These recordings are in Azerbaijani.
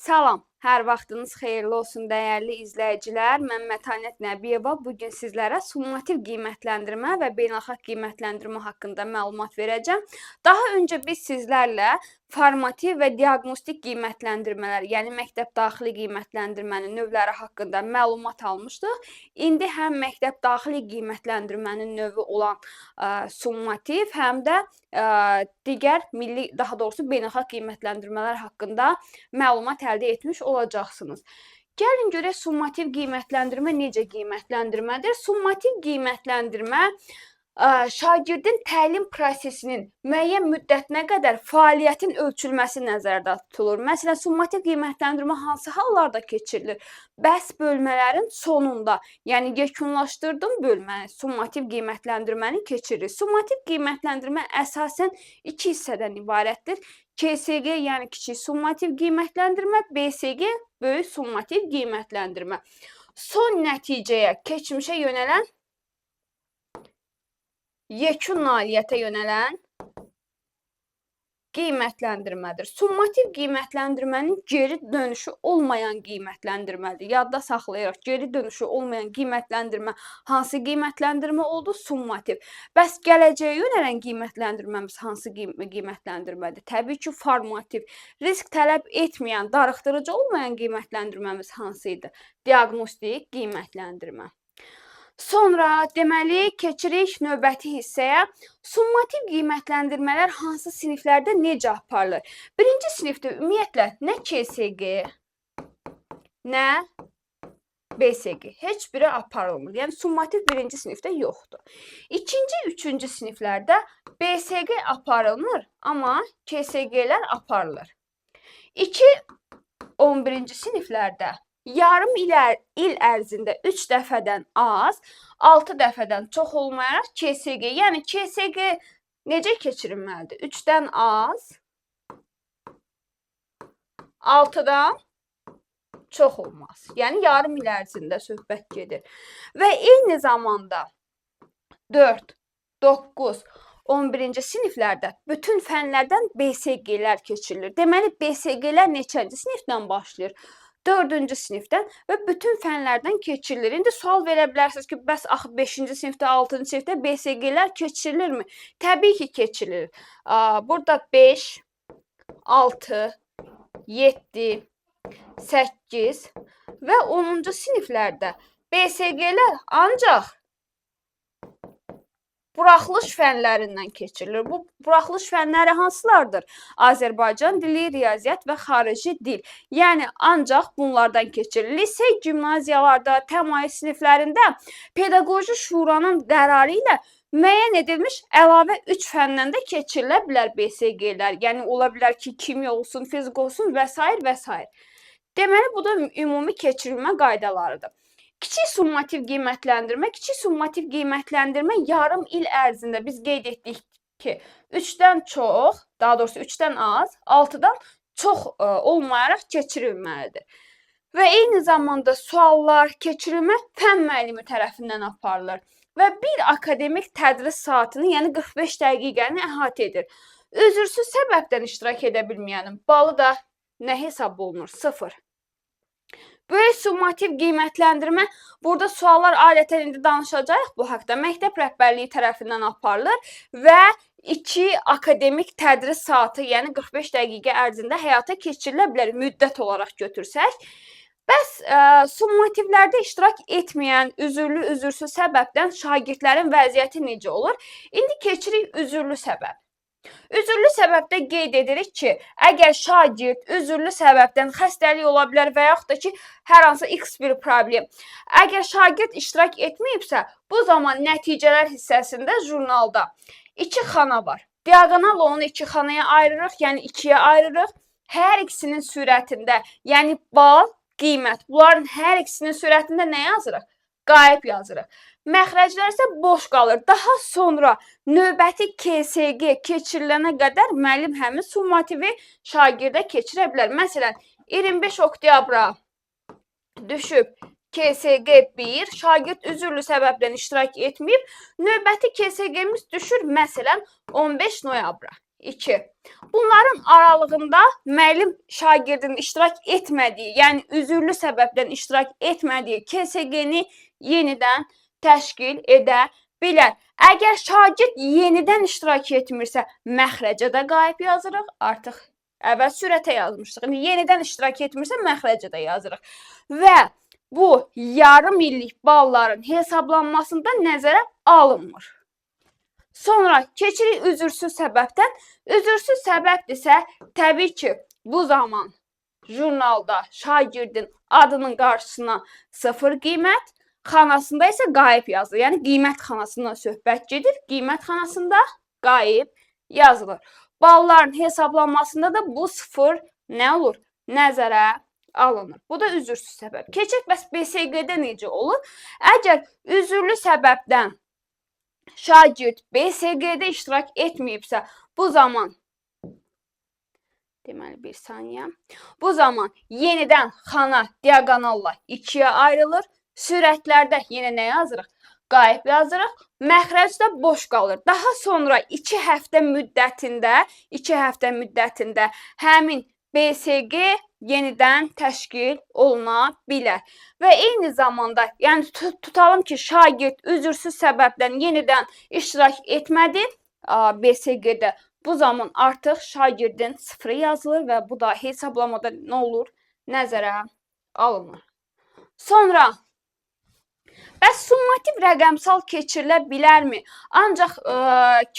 Salam, hər vaxtınız xeyirli olsun dəyərli izləyicilər. Mən Mətanət Nəbiyeva. Bugün sizlərə summativ qiymətləndirmə və beynəlxalq qiymətləndirmə haqqında məlumat verəcəm. Daha öncə biz sizlərlə formativ və diaqnostik qiymətləndirmələr, yəni məktəb daxili qiymətləndirmənin növləri haqqında məlumat almışdıq. İndi həm məktəb daxili qiymətləndirmənin növü olan summativ, həm də digər milli, daha doğrusu beynəlxalq qiymətləndirmələr haqqında məlumat əldə etmiş olacaqsınız. Gəlin görək summativ qiymətləndirmə necə qiymətləndirmədir? Summativ qiymətləndirmə şagirdin təlim prosesinin müəyyən müddətinə qədər fəaliyyətin ölçülməsi nəzərdə tutulur. Məsələn, summativ qiymətləndirmə hansı hallarda keçirilir? Bəhs bölmələrin sonunda, yəni yekunlaşdırdığım bölməni, summativ qiymətləndirməni keçiririk. Summativ qiymətləndirmə əsasən iki hissədən ibarətdir. KSQ, yəni kiçik summativ qiymətləndirmə, BSQ, böyük summativ qiymətləndirmə. Son nəticəyə, keçmişə yönələn, yekun nailiyyətə yönələn qiymətləndirmədir. Summativ qiymətləndirmənin geri dönüşü olmayan qiymətləndirmədir. Yadda saxlayırıq, geri dönüşü olmayan qiymətləndirmə hansı qiymətləndirmə oldu? Summativ. Bəs gələcəyə yönələn qiymətləndirməmiz hansı qiymətləndirmədir? Təbii ki, formativ. Risk tələb etməyən, darıxdırıcı olmayan qiymətləndirməmiz hansı idi? Diaqnostik qiymətləndirmə. Sonra, deməli, keçirik növbəti hissəyə. Summativ qiymətləndirmələr hansı siniflərdə necə aparılır? Birinci sinifdə ümumiyyətlə nə KSQ, nə BSQ. Heç biri aparılmır. Yəni, summativ birinci sinifdə yoxdur. İkinci, üçüncü siniflərdə BSQ aparılmır, amma KSQ-lər aparılır. 2-11-ci siniflərdə yarım il ərzində 3 dəfədən az, 6 dəfədən çox olmayaraq KSQ, yəni KSQ necə keçirilməlidir? 3-dən az, 6-dan çox olmaz. Yəni yarım il ərzində söhbət gedir. Və eyni zamanda 4, 9, 11-ci siniflərdə bütün fənlərdən BSQ-lər keçirilir. Deməli, BSQ-lər neçənci sinifdən başlayır? 4-cü sinifdən və bütün fənlərdən keçirilir. İndi sual verə bilərsiniz ki, bəs axı 5-ci sinifdə, 6-cı sinifdə BSQ-lər keçirilirmi? Təbii ki, keçirilir. Burada 5, 6, 7, 8 və 10-cu siniflərdə BSQ-lər ancaq buraxılış fənlərindən keçirilir. Bu buraxılış fənləri hansılardır? Azərbaycan dili, riyaziyyat və xarici dil. Yəni, ancaq bunlardan keçirilir. Lisey, gimnaziyalarda, təmayüz siniflərində pedaqoji şuranın qərarı ilə müəyyən edilmiş əlavə 3 fəndən də keçirilə bilər BSQ-lər. Yəni, ola bilər ki, kimya olsun, fizik olsun və s. və s. Deməli, bu da ümumi keçirilmə qaydalarıdır. Kiçik summativ qiymətləndirmə. Kiçik summativ qiymətləndirmə yarım il ərzində biz qeyd etdik ki, 3-dən çox, daha doğrusu 3-dən az, 6-dan çox olmayaraq keçirilməlidir. Və eyni zamanda suallar, keçirilmə fən müəllimi tərəfindən aparılır və bir akademik tədris saatını, yəni 45 dəqiqəni əhatə edir. Üzürsüz səbəbdən iştirak edə bilməyənin balı da nə hesab olunur? 0. Böyük summativ qiymətləndirmə, burada suallar adətən indi danışacağıq bu haqda. Məktəb rəhbərliyi tərəfindən aparılır və 2 akademik tədris saatı, yəni 45 dəqiqə ərzində həyata keçirilə bilər müddət olaraq götürsək. Bəs summativlərdə iştirak etməyən, üzürlü, üzürsüz səbəbdən şagirdlərin vəziyyəti necə olur? İndi keçirik üzürlü səbəb. Üzürlü səbəbdə qeyd edirik ki, əgər şagird üzürlü səbəbdən xəstəlik ola bilər və yaxud da ki, hər hansı x bir problem. Əgər şagird iştirak etməyibsə, bu zaman nəticələr hissəsində jurnalda 2 xana var. Diaqonal onu 2 xanaya ayırırıq, yəni 2-yə ayırırıq. Hər ikisinin sürətində, yəni bal, qiymət, bunların hər ikisinin sürətində nə yazırıq? Qayıb yazırıq. Məxrəclər isə boş qalır. Daha sonra növbəti KSQ keçirilənə qədər müəllim həmin summativi şagirdə keçirə bilər. Məsələn, 25 oktyabra düşüb KSQ 1, şagird üzürlü səbəbdən iştirak etməyib, növbəti KSQ-miz düşür, məsələn, 15 noyabra. 2. Bunların aralığında müəllim şagirdin iştirak etmədiyi, yəni üzürlü səbəbdən iştirak etmədiyi KSG-ni yenidən təşkil edə bilər. Əgər şagird yenidən iştirak etmirsə, məxrəcə də qayıb yazırıq. Artıq əvvəl sürətə yazmışdıq. İndi yenidən iştirak etmirsə, məxrəcə də yazırıq. Və bu yarım illik balların hesablanmasında nəzərə alınmır. Sonra keçirik üzürsüz səbəbdən. Üzürsüz səbəbdirsə, təbii ki, bu zaman jurnalda şagirdin adının qarşısına 0 qiymət, xanasında isə qayıb yazılır. Yəni, qiymət xanasından söhbət gedir, qiymət xanasında qayıb yazılır. Balların hesablanmasında da bu 0 nə olur? Nəzərə alınır. Bu da üzürsüz səbəb. Keçək, bəs BSG-də necə olur? Əgər üzürlü səbəbdən şagird BSG-də iştirak etməyibsə, bu zaman deməli bir saniyə. Bu zaman yenidən xana diaqonalla 2-yə ayrılır. Sürətlərdə yenə nə yazırıq? Qayıb yazırıq. Məxrəc də boş qalır. Daha sonra 2 həftə müddətində həmin BSG yenidən təşkil oluna bilər. Və eyni zamanda, yəni tutalım ki, şagird üzürsüz səbəbdən yenidən iştirak etmədi BSG-də. Bu zaman artıq şagirdin 0 yazılır və bu da hesablamada nə olur? Nəzərə alınır. Sonra, bəs summativ rəqəmsal keçirilə bilərmi? Ancaq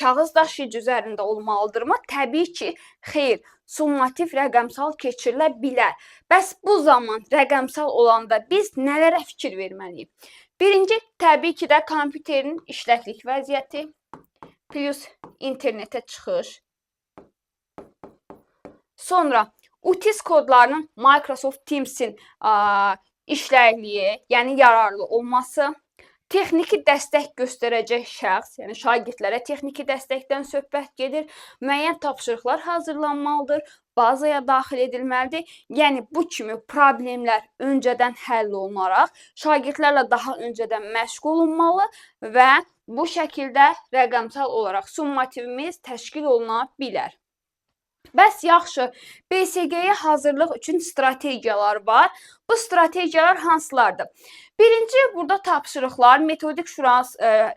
kağız daşıyıcı üzərində olmalıdırmı? Təbii ki, xeyr. Summativ rəqəmsal keçirilə bilər. Bəs bu zaman rəqəmsal olanda biz nələrə fikir verməliyik? Birinci, təbii ki də kompüterin işləklik vəziyyəti, plus internetə çıxış. Sonra, UTIS kodlarının Microsoft Teams-in işləkliyi, yəni yararlı olması, texniki dəstək göstərəcək şəxs, yəni şagirdlərə texniki dəstəkdən söhbət gedir, müəyyən tapşırıqlar hazırlanmalıdır, bazaya daxil edilməlidir. Yəni, bu kimi problemlər öncədən həll olunaraq, şagirdlərlə daha öncədən məşğul olunmalı və bu şəkildə rəqəmsal olaraq summativimiz təşkil oluna bilər. Bəs yaxşı, BSG-yə hazırlıq üçün strategiyalar var. Bu strategiyalar hansılardır? Birinci, burada tapşırıqlar Metodik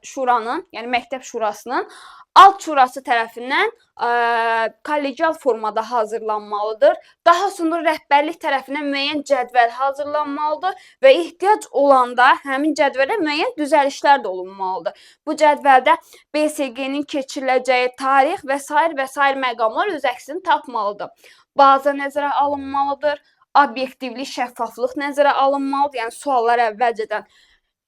Şuranın, yəni Məktəb Şurasının alt şurası tərəfindən kollegial formada hazırlanmalıdır. Daha sonra rəhbərlik tərəfindən müəyyən cədvəl hazırlanmalıdır və ehtiyac olanda həmin cədvələ müəyyən düzəlişlər də olunmalıdır. Bu cədvəldə BSG-nin keçiriləcəyi tarix və s. məqamlar öz əksini tapmalıdır. Baza nəzərə alınmalıdır, obyektivlik, şəffaflıq nəzərə alınmalıdır. Yəni, suallar əvvəlcədən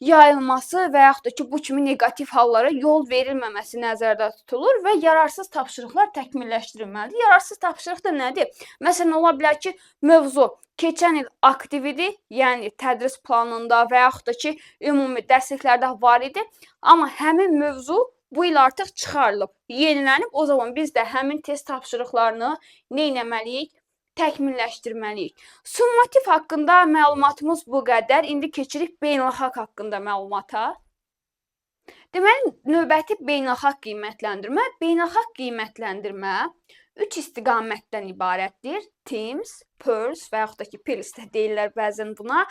yayılması və yaxud da ki, bu kimi negativ hallara yol verilməməsi nəzərdə tutulur və yararsız tapşırıqlar təkmilləşdirilməlidir. Yararsız tapşırıq da nədir? Məsələn, ola bilər ki, mövzu keçən il aktiv idi, yəni tədris planında və yaxud da ki, ümumi dərsliklərdə var idi, amma həmin mövzu bu il artıq çıxarılıb, yenilənib. O zaman biz də həmin test tapşırıqlarını nə etməliyik? Təkmilləşdirməliyik. Summativ haqqında məlumatımız bu qədər. İndi keçirik beynəlxalq haqqında məlumata. Deməli, növbəti beynəlxalq qiymətləndirmə. Beynəlxalq qiymətləndirmə 3 istiqamətdən ibarətdir. TIMSS, PIRLS və yaxud da ki, PIRLS də deyirlər bəzən buna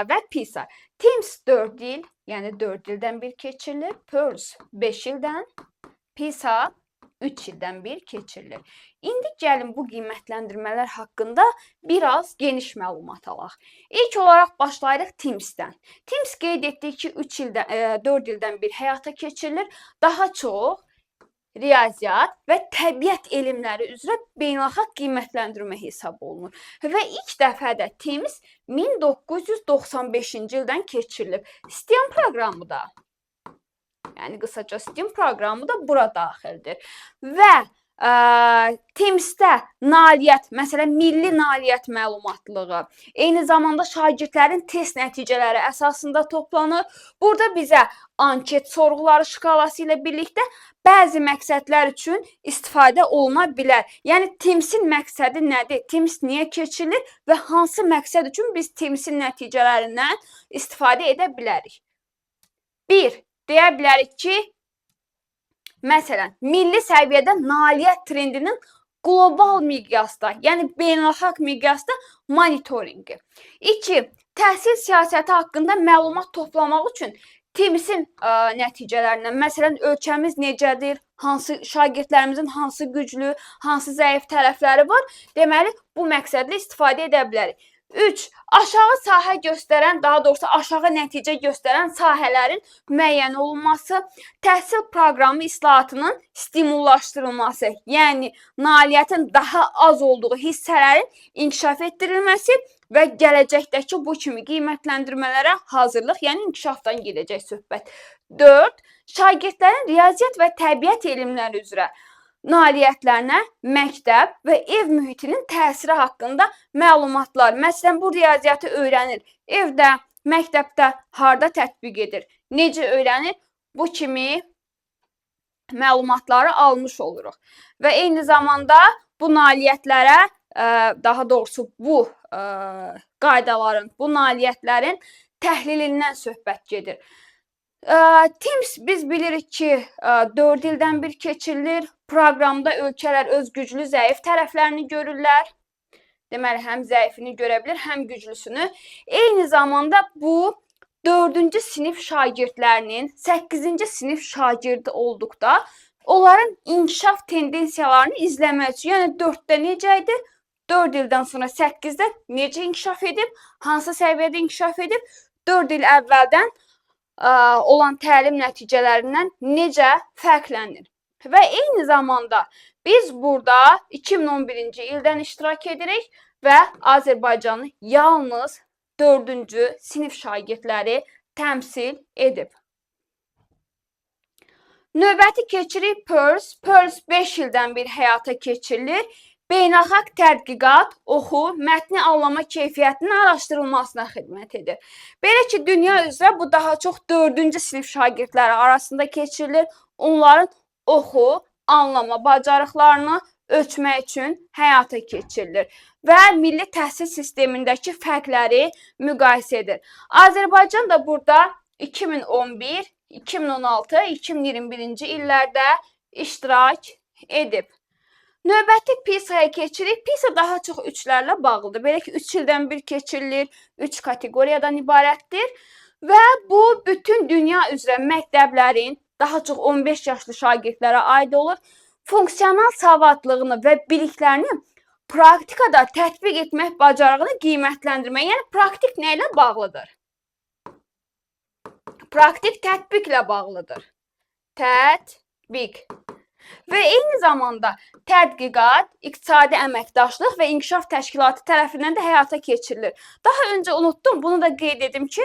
və PISA. TIMSS 4 il, yəni 4 ildən bir keçirilir. PIRLS 5 ildən, PISA 3 ildən bir keçirilir. İndi gəlin bu qiymətləndirmələr haqqında biraz geniş məlumat alaq. İlk olaraq başlayırıq TIMSS-dən. TIMSS qeyd etdik ki, 4 ildən bir həyata keçirilir. Daha çox riyaziyyat və təbiət elmləri üzrə beynəlxalq qiymətləndirmə hesab olunur. Və ilk dəfə də TIMSS 1995-ci ildən keçirilib. STEM proqramı da, yəni qısaca STEM proqramı da bura daxildir. Və TIMSS-də nailiyyət, məsələn, milli nailiyyət məlumatlığı, eyni zamanda şagirdlərin test nəticələri əsasında toplanır. Burada bizə anket sorğuları şkalası ilə birlikdə bəzi məqsədlər üçün istifadə oluna bilər. Yəni, TIMSS-in məqsədi nədir? TIMSS niyə keçirilir və hansı məqsəd üçün biz TIMSS-in nəticələrindən istifadə edə bilərik? 1. Deyə bilərik ki, Məsələn, milli səviyyədə nailiyyət trendinin qlobal miqyasda, yəni beynəlxalq miqyasda monitorinqi. 2. Təhsil siyasəti haqqında məlumat toplamaq üçün TIMS-in nəticələrindən, məsələn, ölkəmiz necədir, hansı şagirdlərimizin hansı güclü, hansı zəif tərəfləri var, deməli, bu məqsədlə istifadə edə bilərik. 3. Aşağı sahə göstərən, daha doğrusu aşağı nəticə göstərən sahələrin müəyyən olunması, təhsil proqramı islahatının stimullaşdırılması, yəni nailiyyətin daha az olduğu hissələrin inkişaf etdirilməsi və gələcəkdəki bu kimi qiymətləndirmələrə hazırlıq, yəni inkişafdan gedəcək söhbət. 4. Şagirdlərin riyaziyyat və təbiət elmləri üzrə nailiyyətlərinə məktəb və ev mühitinin təsiri haqqında məlumatlar. Məsələn, bu riyaziyyatı öyrənir. Evdə, məktəbdə harda tətbiq edir? Necə öyrənir? Bu kimi məlumatları almış oluruq. Və eyni zamanda bu nailiyyətlərə, daha doğrusu bu qaydaların, bu nailiyyətlərin təhlilindən söhbət gedir. TIMS biz bilirik ki, 4 ildən bir keçirilir. Proqramda ölkələr öz güclü, zəif tərəflərini görürlər. Deməli, həm zəifini görə bilir, həm güclüsünü. Eyni zamanda bu 4-cü sinif şagirdlərinin 8-ci sinif şagirdi olduqda onların inkişaf tendensiyalarını izləmək üçün. Yəni 4-də necə idi? 4 ildən sonra 8-də necə inkişaf edib? Hansı səviyyədə inkişaf edib? 4 il əvvəldən olan təlim nəticələrindən necə fərqlənir? Və eyni zamanda biz burada 2011-ci ildən iştirak edirik və Azərbaycanı yalnız 4-cü sinif şagirdləri təmsil edib. Növbəti keçirik PIRLS. PIRLS 5 ildən bir həyata keçirilir. Beynəlxalq tədqiqat, oxu, mətni anlama keyfiyyətinin araşdırılmasına xidmət edir. Belə ki, dünya üzrə bu daha çox 4-cü sinif şagirdləri arasında keçirilir. Onların oxu, anlama bacarıqlarını ölçmək üçün həyata keçirilir və milli təhsil sistemindəki fərqləri müqayisə edir. Azərbaycan da burada 2011, 2016, 2021-ci illərdə iştirak edib. Növbəti PISA-ya keçirik. PISA daha çox 3-lərlə bağlıdır. Belə ki, 3 ildən bir keçirilir, 3 kateqoriyadan ibarətdir və bu bütün dünya üzrə məktəblərin daha çox 15 yaşlı şagirdlərə aid olur. Funksional savadlığını və biliklərini praktikada tətbiq etmək bacarığını qiymətləndirmək. Yəni, praktik nə ilə bağlıdır? Praktik tətbiqlə bağlıdır. Tətbiq. Və eyni zamanda tədqiqat, iqtisadi əməkdaşlıq və inkişaf təşkilatı tərəfindən də həyata keçirilir. Daha öncə unutdum, bunu da qeyd edim ki,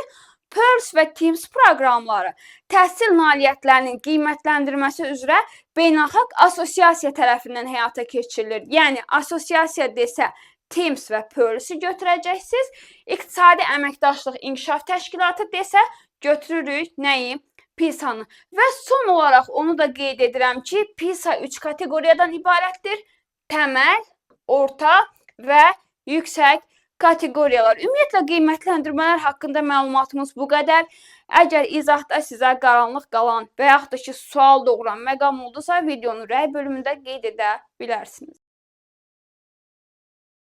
PIRLS və TIMS proqramları təhsil nailiyyətlərinin qiymətləndirməsi üzrə beynəlxalq assosiasiya tərəfindən həyata keçirilir. Yəni, assosiasiya desə TIMS və PIRLS-i götürəcəksiniz, iqtisadi əməkdaşlıq inkişaf təşkilatı desə götürürük nəyi? PISA-nı. Və son olaraq onu da qeyd edirəm ki, PISA 3 kateqoriyadan ibarətdir. Təməl, orta və yüksək kateqoriyalar. Ümumiyyətlə, qiymətləndirmələr haqqında məlumatımız bu qədər. Əgər izahda sizə qaranlıq qalan və yaxud da ki, sual doğuran məqam oldusa, videonun rəy bölümündə qeyd edə bilərsiniz.